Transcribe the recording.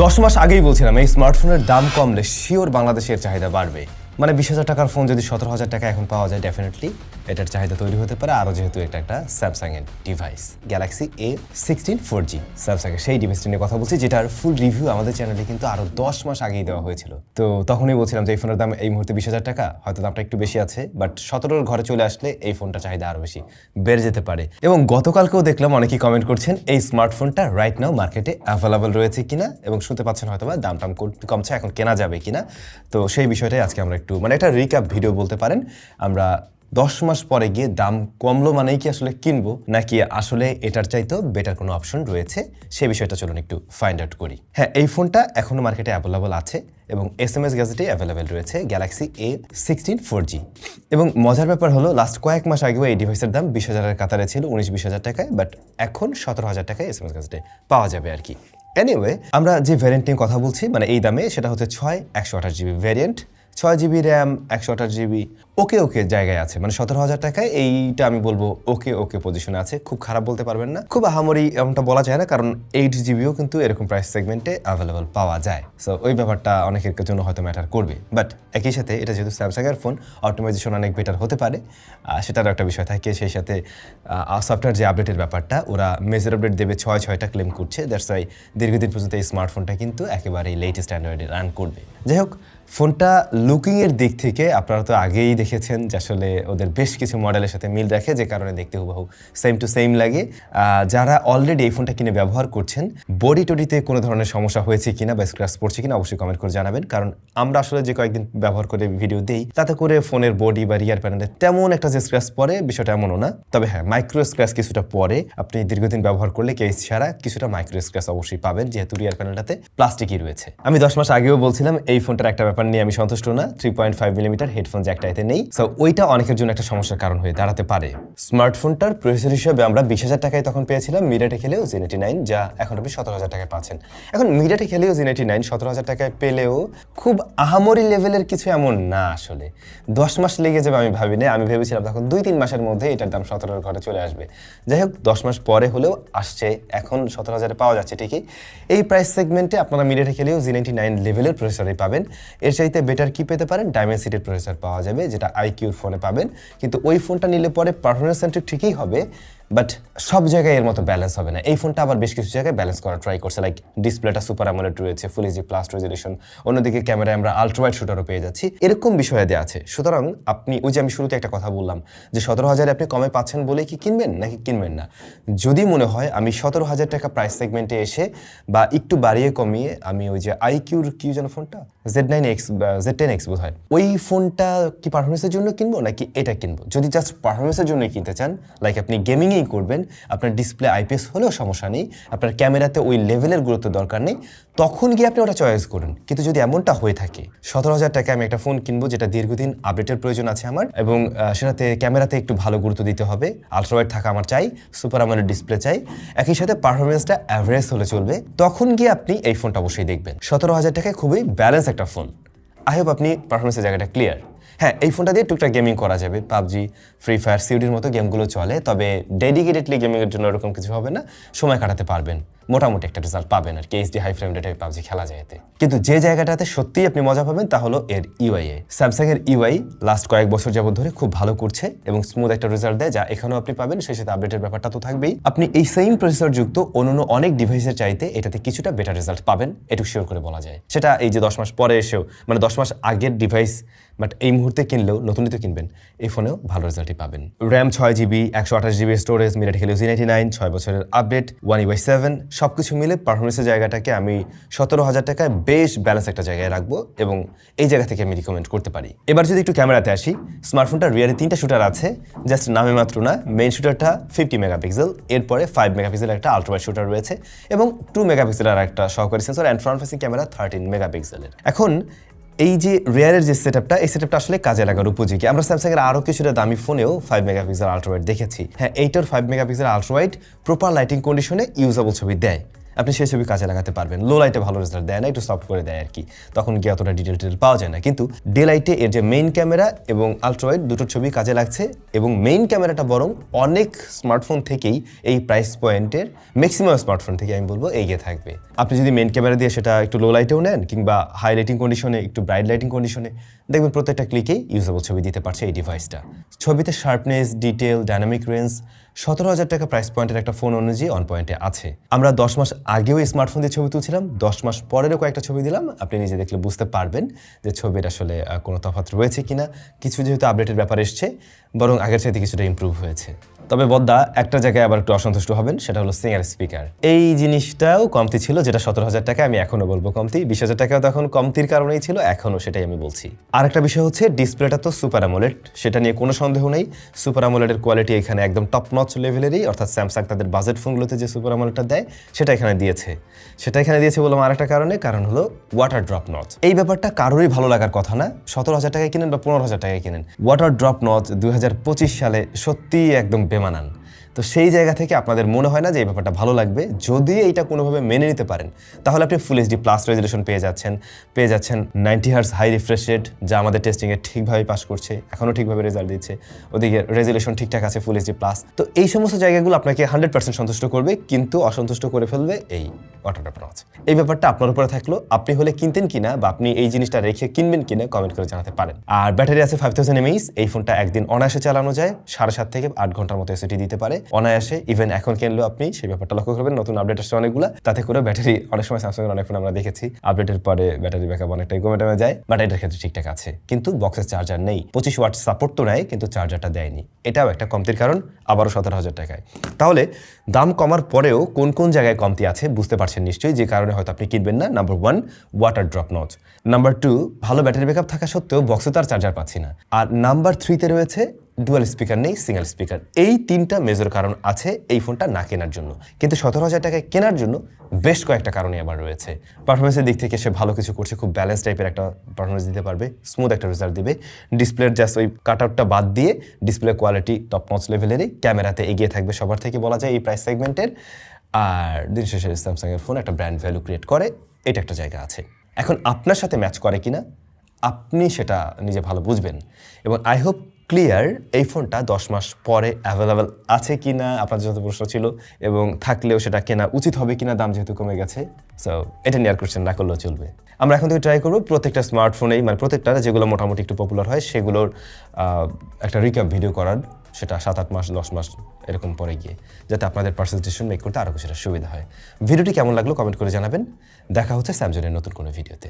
10 মাস আগেই বলছিলাম এই স্মার্টফোনের দাম কমলে শিওর বাংলাদেশের চাহিদা বাড়বে। মানে 20,000 টাকার ফোন যদি 17,000 টাকা এখন পাওয়া যায়, ডেফিনেটলি এটার চাহিদা তৈরি হতে পারে। আরও যেহেতু এটা একটা স্যামসাংয়ের ডিভাইস, গ্যালাক্সি A16 4G স্যামসাংয়ের সেই ডিভাইসটি নিয়ে কথা বলছি, যেটার ফুল রিভিউ আমাদের চ্যানেলে কিন্তু আরও 10 মাস আগেই দেওয়া হয়েছিল। তো তখনই বলছিলাম যে এই ফোনের দাম এই মুহূর্তে 20,000 টাকা, হয়তো দামটা একটু বেশি আছে, বাট 17-র ঘরে চলে আসলে এই ফোনটা চাহিদা আরও বেশি বেড়ে যেতে পারে। এবং গতকালকেও দেখলাম অনেকেই কমেন্ট করছেন এই স্মার্টফোনটা রাইট নাও মার্কেটে অ্যাভেলেবল রয়েছে কিনা, এবং শুনতে পাচ্ছেন হয়তো বা দাম কমছে, এখন কেনা যাবে কিনা। তো সেই বিষয়টাই আজকে আমরা একটু একটা রিক্যাপ ভিডিও বলতে পারেন। আমরা 10 মাস পরে গিয়ে দাম কমলো মানেই কি আসলে কিনবো, নাকি আসলে এটার চাইতেও বেটার কোনো অপশন রয়েছে, সেই বিষয়টা চলুন একটু ফাইন্ড আউট করি। হ্যাঁ, এই ফোনটা এখনো মার্কেটে অ্যাভেলেবল আছে এবং SMS গ্যাজেটে অ্যাভেলেবেল রয়েছে, গ্যালাক্সি A16 4G। এবং মজার ব্যাপার হলো লাস্ট কয়েক মাস আগেও এই ডিভাইসের দাম 20,000-এর কাতারে ছিল, 19-20,000 টাকায়, বাট এখন 17,000 টাকায় SMS গ্যাজেটে পাওয়া যাবে আর কি। এনিওয়ে, আমরা যে ভ্যারিয়েন্ট নিয়ে কথা বলছি এই দামে, সেটা হচ্ছে 6/128GB variant, 6GB RAM, 128GB। ওকে জায়গায় আছে, 17,000 টাকায় এইটা আমি বলবো ওকে পজিশনে আছে। খুব খারাপ বলতে পারবেন না, খুব আহামরি এমনটা বলা যায় না, কারণ 8GBও কিন্তু এরকম প্রাইস সেগমেন্টে অ্যাভেলেবল পাওয়া যায়। সো ওই ব্যাপারটা অনেকের জন্য হয়তো ম্যাটার করবে, বাট একই সাথে এটা যেহেতু স্যামসাংয়ের ফোন, অটোমাইজেশন অনেক বেটার হতে পারে, সেটারও একটা বিষয় থাকে। সেই সাথে সফটওয়্যার যে আপডেটের ব্যাপারটা, ওরা মেজর আপডেট দেবে 6টা ক্লেম করছে, দ্যাটস ওয়াই দীর্ঘদিন পর্যন্ত এই স্মার্টফোনটা কিন্তু একেবারেই লেটেস্ট অ্যান্ড্রয়েডে রান করবে। যাই হোক, ফোনটা লুকিংয়ের দিক থেকে আপনারা তো আগেই দেখেছেন যে আসলে ওদের বেশ কিছু মডেলের সাথে মিল রাখে, যে কারণে দেখতে হুবহু সেম টু সেম লাগে। যারা অলরেডি এই ফোনটা কিনে ব্যবহার করছেন, বডি টডিতে কোনো ধরনের সমস্যা হয়েছে কিনা বা স্ক্র্যাচ পড়ছে কিনা অবশ্যই কমেন্ট করে জানাবেন, কারণ আমরা আসলে যে কয়েকদিন ব্যবহার করে ভিডিও দিই, তাতে করে ফোনের বডি বা রিয়ার প্যানেলে তেমন একটা যে স্ক্র্যাচ পড়ে বিষয়টা এমনও না। তবে হ্যাঁ, মাইক্রো স্ক্র্যাচ কিছুটা পরে, আপনি দীর্ঘদিন ব্যবহার করলে কেস ছাড়া কিছুটা মাইক্রো স্ক্র্যাচ অবশ্যই পাবেন, যেহেতু রিয়ার প্যানেলটাতে প্লাস্টিকই রয়েছে। আমি 10 মাস আগেও বলছিলাম এই ফোনটার একটা ব্যাপার নিয়ে আমি সন্তুষ্ট না, 3.5mm হেডফোন জ্যাকটা এতে নেই। সো ওইটা অনেকের জন্য একটা সমস্যার কারণ হয়ে দাঁড়াতে পারে। স্মার্টফোনটার প্রসেসর হিসেবে আমরা 20,000 টাকায় তখন পেয়েছিলাম মিডিয়াটেক হেলিও Z89, যা এখন আপনি 17,000 টাকায় পাচ্ছেন। এখন মিডিয়াটেক হেলিও Z89 17,000 টাকায় পেলেও খুব আহামরি লেভেলের কিছু এমন না আসলে। 10 মাস লেগে যাবে আমি ভাবিনি, আমি ভেবেছিলাম তখন 2-3 মাসের মধ্যে এটার দাম 17-এর ঘরে চলে আসবে। যাই হোক, 10 মাস পরে হলেও আসছে, এখন 17,000-এ পাওয়া যাচ্ছে ঠিকই। এই প্রাইস সেগমেন্টে আপনারা মিডিয়াটেক হেলিও Z89 লেভেলের প্রসেসরই পাবেন। এর চাইতে বেটার কি পেতে পারেন, ডায়মেনসিটির প্রসেসর পাওয়া যাবে, যেটা IQর ফোনে পাবেন। কিন্তু ওই ফোনটা নিলে পরে পারফরমেন্স সেন্ট্রিক ঠিকই হবে, বাট সব জায়গায় এর মতো ব্যালেন্স হবে না। এই ফোনটা আবার বেশ কিছু জায়গায় ব্যালেন্স করা ট্রাই করছে, লাইক ডিসপ্লেটা সুপার অ্যামোলেড রয়েছে, ফুল এইচডি প্লাস রেজোলিউশন, অন্যদিকে ক্যামেরায় আমরা আলট্রা ওয়াইড শুটারও পেয়ে যাচ্ছি, এরকম বিষয়ে দেওয়া আছে। সুতরাং আপনি ওই যে আমি শুরুতে একটা কথা বললাম যে 17,000 আপনি কমে পাচ্ছেন বলে কি কিনবেন নাকি কিনবেন না। যদি মনে হয় আমি 17,000 টাকা প্রাইস সেগমেন্টে এসে বা একটু বাড়িয়ে কমিয়ে আমি ওই যে IQর কি যেন ফোনটা Z9X বা Z10X বোধ হয়, ওই ফোনটা কি পারফরমেন্সের জন্য কিনবো নাকি এটা কিনবো। যদি জাস্ট পারফরমেন্সের জন্যই কিনতে চান, লাইক আপনি গেমিংই করবেন, আপনার ডিসপ্লে IPS হলেও সমস্যা নেই, আপনার ক্যামেরাতে ওই লেভেলের গুরুত্ব দরকার নেই, তখন গিয়ে আপনি ওটা চয়েস করুন। কিন্তু যদি এমনটা হয়ে থাকে 17,000 টাকায় আমি একটা ফোন কিনবো যেটা দীর্ঘদিন আপডেটের প্রয়োজন আছে আমার, এবং সেটাতে ক্যামেরাতে একটু ভালো গুরুত্ব দিতে হবে, আলট্রা ওয়াইড থাকা আমার চাই, সুপার অ্যামোলেড ডিসপ্লে চাই, একই সাথে পারফরমেন্সটা অ্যাভারেজ হলে চলবে, তখন গিয়ে আপনি এই ফোনটা অবশ্যই দেখবেন। 17,000 টাকায় খুবই ব্যালেন্স একটা ফোন। আই হোপ আপনি পারফরমেন্সের জায়গাটা ক্লিয়ার। হ্যাঁ, এই ফোনটা দিয়ে টুকটাক গেমিং করা যাবে, পাবজি, ফ্রি ফায়ার, সিউডির মতো গেমগুলো চলে, তবে ডেডিকেটেডলি গেমিংয়ের জন্য এরকম কিছু হবে না, সময় কাটাতে পারবেন, মোটামুটি একটা রেজাল্ট পাবেন আর কি। HD হাই ফ্রেম রেটে পাবজি খেলা যায় এতে। কিন্তু যে জায়গাটাতে সত্যিই আপনি মজা পাবেন তা হলো এর UI এ। স্যামসাংয়ের UI লাস্ট কয়েক বছর যাবত ধরে খুব ভালো করছে এবং স্মুথ একটা রেজাল্ট দেয়, যা এখানেও আপনি পাবেন। সেই সাথে আপডেটের ব্যাপারটা তো থাকবেই, আপনি এই সেম প্রসেসর যুক্ত অন্যান্য অনেক ডিভাইসের চাইতে এটাতে কিছুটা বেটার রেজাল্ট পাবেন, এটুকু শিওর করে বলা যায়। সেটা এই যে 10 মাস পরে এসেও, 10 মাস আগের ডিভাইস বাট এই মুহূর্তে কিনলেও, নতুনই তো কিনবেন, এই ফোনেও ভালো রেজাল্টই পাবেন। RAM 6GB, 128GB storage, MediaTek Helio Z89, 6 বছরের আপডেট, One UI 7, সবকিছু মিলে পারফরমেন্সের জায়গাটাকে আমি 17,000 টাকায় বেশ ব্যালেন্স একটা জায়গায় রাখবো এবং এই জায়গা থেকে আমি রিকমেন্ড করতে পারি। এবার যদি একটু ক্যামেরাতে আসি, স্মার্টফোনটা রিয়ারে 3টা শুটার আছে, জাস্ট নামে মাত্র না। মেইন শুটারটা 50 মেগাপিক্সেল, এরপরে 5 মেগাপিক্সেলের একটা আলট্রা ওয়াইড শুটার রয়েছে এবং 2 মেগাপিক্সেলের একটা সহকারী sensor and front facing camera 13 মেগাপিক্সেলের। এখন এই যে রিয়ারের যে সেটআপটা, এই সেটআপটা আসলে কাজে লাগার উপযোগী। আমরা স্যামসাংয়ের আরও কিছুটা দামি ফোনেও 5 মেগাপিক্সেল আলট্রা ওয়াইড দেখেছি। হ্যাঁ, এইটার 5 megapixel ultra wide proper lighting কন্ডিশনে ইউজেবল ছবি দেয়, আপনি সেই ছবি কাজে লাগাতে পারবেন। লো লাইটে ভালো রেজাল্ট দেয় না, একটু সফট করে দেয় আর কি, তখন গিয়ে অতটা ডিটেল পাওয়া যায় না। কিন্তু ডে লাইটে এর যে মেইন ক্যামেরা এবং আলট্রাওয়াইড দুটোর ছবি কাজে লাগছে, এবং মেইন ক্যামেরাটা বরং অনেক স্মার্টফোন থেকেই এই প্রাইস পয়েন্টের ম্যাক্সিমাম স্মার্টফোন থেকে আমি বলবো এগিয়ে থাকবে। আপনি যদি মেইন ক্যামেরা দিয়ে সেটা একটু লো লাইটেও নেন কিংবা হাই লাইটিং কন্ডিশনে, একটু ব্রাইট লাইটিং কন্ডিশনে, দেখবেন প্রত্যেকটা ক্লিকেই ইউজেবল ছবি দিতে পারছে এই ডিভাইসটা। ছবিতে শার্পনেস, ডিটেল, ডাইনামিক রেঞ্জ 17,000 টাকা প্রাইস পয়েন্টের একটা ফোন অনুযায়ী অন পয়েন্টে আছে। আমরা 10 মাস আগেও এই স্মার্টফোন দিয়ে ছবি তুলছিলাম, 10 মাস পরেরও কয়েকটা ছবি দিলাম, আপনি নিজে দেখলে বুঝতে পারবেন যে ছবির আসলে কোনো তফাৎ রয়েছে কিনা। কিছু যেহেতু আপডেটের ব্যাপার এসছে, বরং আগের চাইতে কিছুটা ইমপ্রুভ হয়েছে। তবে বদ্দা একটা জায়গায় আবার একটু অসন্তুষ্ট হবেন, সেটা হলো সিঙ্গেল স্পিকার। এই জিনিসটাও কমতি ছিল, যেটা 17,000 টাকা আমি এখনো বলবো কমতি। 20,000 টাকাও তখন কমতির কারণেই ছিল, এখনো সেটাই আমি বলছি। আর একটা বিষয় হচ্ছে ডিসপ্লেটা তো সুপার অ্যামোলেড, সেটা নিয়ে কোনো সন্দেহ নেই। সুপার অ্যামোলেডের কোয়ালিটি এখানে একদম টপ নচ লেভেলেরই, অর্থাৎ স্যামসাং তাদের বাজেট ফোনগুলোতে যে সুপার অ্যামোলেডটা দেয় সেটা এখানে দিয়েছে। বললাম আরেকটা কারণ হলো ওয়াটার ড্রপ নচ। এই ব্যাপারটা কারোরই ভালো লাগার কথা না, 17,000 টাকায় কিনেন বা 15,000 টাকায় কিনেন, ওয়াটার ড্রপ নচ 2025 সালে সত্যিই একদম বেমানান। তো সেই জায়গা থেকে আপনাদের মনে হয় না যে এই ব্যাপারটা ভালো লাগবে। যদি এইটা কোনোভাবে মেনে নিতে পারেন, তাহলে আপনি ফুল এইচডি প্লাস রেজলিউশন পেয়ে যাচ্ছেন 90 হার্জ হাই রিফ্রেশ রেট, যা আমাদের টেস্টিংয়ে ঠিকভাবে পাস করছে, এখনও ঠিকভাবে রেজাল্ট দিচ্ছে। ওদিকে রেজলিউশন ঠিকঠাক আছে ফুল এইচডি প্লাস। তো এই সমস্ত জায়গাগুলো আপনাকে 100% সন্তুষ্ট করবে, কিন্তু অসন্তুষ্ট করে ফেলবে এই ওয়াটার ড্রপ নচ। এই ব্যাপারটা আপনার উপরে থাকলো, আপনি হলে কিনতেন কিনা বা আপনি এই জিনিসটা রেখে কিনবেন কিনা কমেন্ট করে জানাতে পারেন। আর ব্যাটারি আছে 5000 mAh। এই ফোনটা একদিন অনায়াসে চালানো যায়, 7.5 থেকে 8 ঘন্টার মতো এসএটি দিতে পারে অনায়াসে। ইভেন এখন কিনলেও আপনি সেই ব্যাপারটা লক্ষ্য করবেন, নতুন আপডেট আসছে অনেকগুলো, তাতে করে ব্যাটারি অনেক সময় স্যামসাংয়ের অনেক ফোন আমরা দেখেছি আপডেটের পরে ব্যাটারি ব্যাকআপ অনেকটাই কমে যায়, বাট এটার ক্ষেত্রে ঠিকঠাক আছে। কিন্তু বক্সের চার্জার নেই, 25 ওয়াট সাপোর্ট তো নেয়, কিন্তু চার্জারটা দেয়নি। এটাও একটা কমতির কারণ, আবারও 17,000 টাকায়। তাহলে দাম কমার পরেও কোন কোন জায়গায় কমতি আছে বুঝতে পারছেন নিশ্চয়ই, যে কারণে হয়তো আপনি কিনবেন না। Number 1, water drop notch. Number 2, ভালো ব্যাটারি ব্যাকআপ থাকা সত্ত্বেও বক্সে তার চার্জার পাচ্ছি না। আর নাম্বার 3-তে রয়েছে ডুয়াল স্পিকার নেই, সিঙ্গেল স্পিকার। এই 3টা মেজর কারণ আছে এই ফোনটা না কেনার জন্য। কিন্তু 17,000 টাকায় কেনার জন্য বেশ কয়েকটা কারণই আবার রয়েছে। পারফরমেন্সের দিক থেকে সে ভালো কিছু করছে, খুব ব্যালেন্স টাইপের একটা পারফরমেন্স দিতে পারবে, স্মুথ একটা রেজাল্ট দিবে। ডিসপ্লের জাস্ট ওই কাটআউটটা বাদ দিয়ে ডিসপ্লে কোয়ালিটি টপ নচ লেভেলেরই, ক্যামেরাতে এগিয়ে থাকবে সবার থেকে বলা যায় এই প্রাইস সেগমেন্টের। আর দিন শেষে স্যামসাংয়ের ফোন একটা ব্র্যান্ড ভ্যালু ক্রিয়েট করে, এটা একটা জায়গা আছে। এখন আপনার সাথে ম্যাচ করে কিনা আপনি সেটা নিজে ভালো বুঝবেন। এবং আই হোপ ক্লিয়ার, এই ফোনটা 10 মাস পরে অ্যাভেলেবেল আছে কিনা আপনার যত প্রশ্ন ছিল, এবং থাকলেও সেটা কেনা উচিত হবে কিনা দাম যেহেতু কমে গেছে। সো এটা নিয়ে আর কোয়েশ্চেন না করলেও চলবে। আমরা এখন থেকে ট্রাই করবো প্রত্যেকটা স্মার্টফোনেই, মানে প্রত্যেকটা যেগুলো মোটামুটি একটু পপুলার হয় সেগুলোর একটা রিক্যাপ ভিডিও করার, সেটা 7-8 মাস 10 মাস এরকম পরে গিয়ে, যাতে আপনাদের পার্সোনাল ডিসিশন মেক করতে আরও কিছুটা সুবিধা হয়। ভিডিওটি কেমন লাগলো কমেন্ট করে জানাবেন। দেখা হচ্ছে স্যামসাংয়ের নতুন কোনো ভিডিওতে।